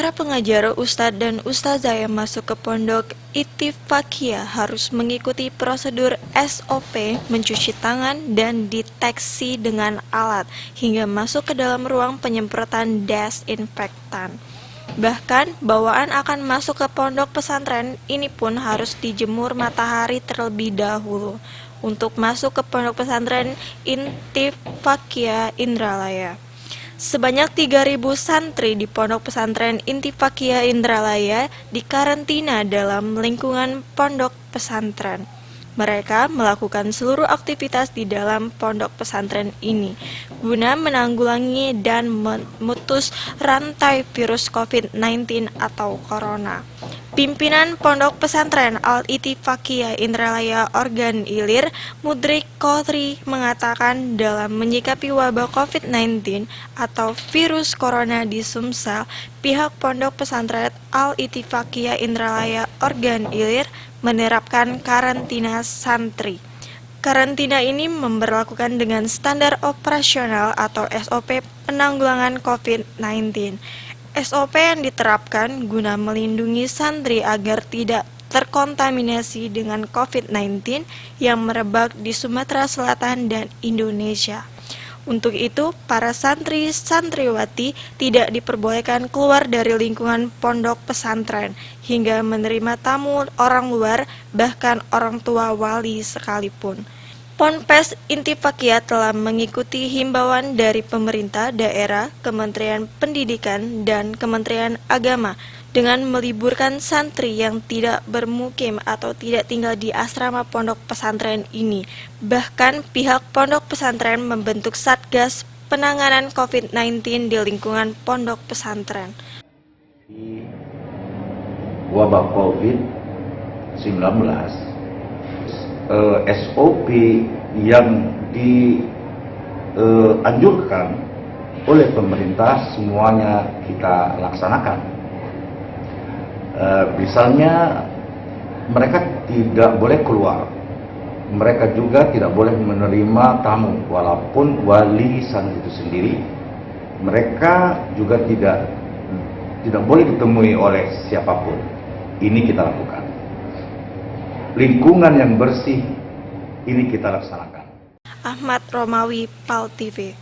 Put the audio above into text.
Para pengajar, ustadz dan ustazah yang masuk ke pondok Ittifaqiyah harus mengikuti prosedur SOP mencuci tangan dan deteksi dengan alat hingga masuk ke dalam ruang penyemprotan desinfektan. Bahkan, bawaan akan masuk ke pondok pesantren ini pun harus dijemur matahari terlebih dahulu untuk masuk ke pondok pesantren Ittifaqiyah Indralaya. Sebanyak 3.000 santri di Pondok Pesantren Ittifaqiyah Indralaya dikarantina dalam lingkungan pondok pesantren. Mereka melakukan seluruh aktivitas di dalam pondok pesantren ini guna menanggulangi dan memutus rantai virus COVID-19 atau corona. Pimpinan Pondok Pesantren Al-Ittifaqiyah Indralaya Organ Ilir, Mudrik Qodri, mengatakan dalam menyikapi wabah COVID-19 atau virus corona di Sumsel, pihak Pondok Pesantren Al-Ittifaqiyah Indralaya Organ Ilir menerapkan karantina santri. Karantina ini memberlakukan dengan standar operasional atau SOP penanggulangan COVID-19. SOP yang diterapkan guna melindungi santri agar tidak terkontaminasi dengan COVID-19 yang merebak di Sumatera Selatan dan Indonesia. Untuk itu, para santri-santriwati tidak diperbolehkan keluar dari lingkungan pondok pesantren hingga menerima tamu orang luar, bahkan orang tua wali sekalipun. Ponpes Ittifaqiyah telah mengikuti himbauan dari pemerintah daerah, Kementerian Pendidikan, dan Kementerian Agama dengan meliburkan santri yang tidak bermukim atau tidak tinggal di asrama pondok pesantren ini. Bahkan pihak pondok pesantren membentuk Satgas Penanganan COVID-19 di lingkungan pondok pesantren. Wabah COVID-19, SOP yang dianjurkan oleh pemerintah semuanya kita laksanakan. Misalnya mereka tidak boleh keluar, mereka juga tidak boleh menerima tamu walaupun wali santri itu sendiri. Mereka juga tidak boleh ditemui oleh siapapun. Ini kita lakukan. Lingkungan yang bersih ini kita laksanakan. Ahmad Romawi, PAL TV.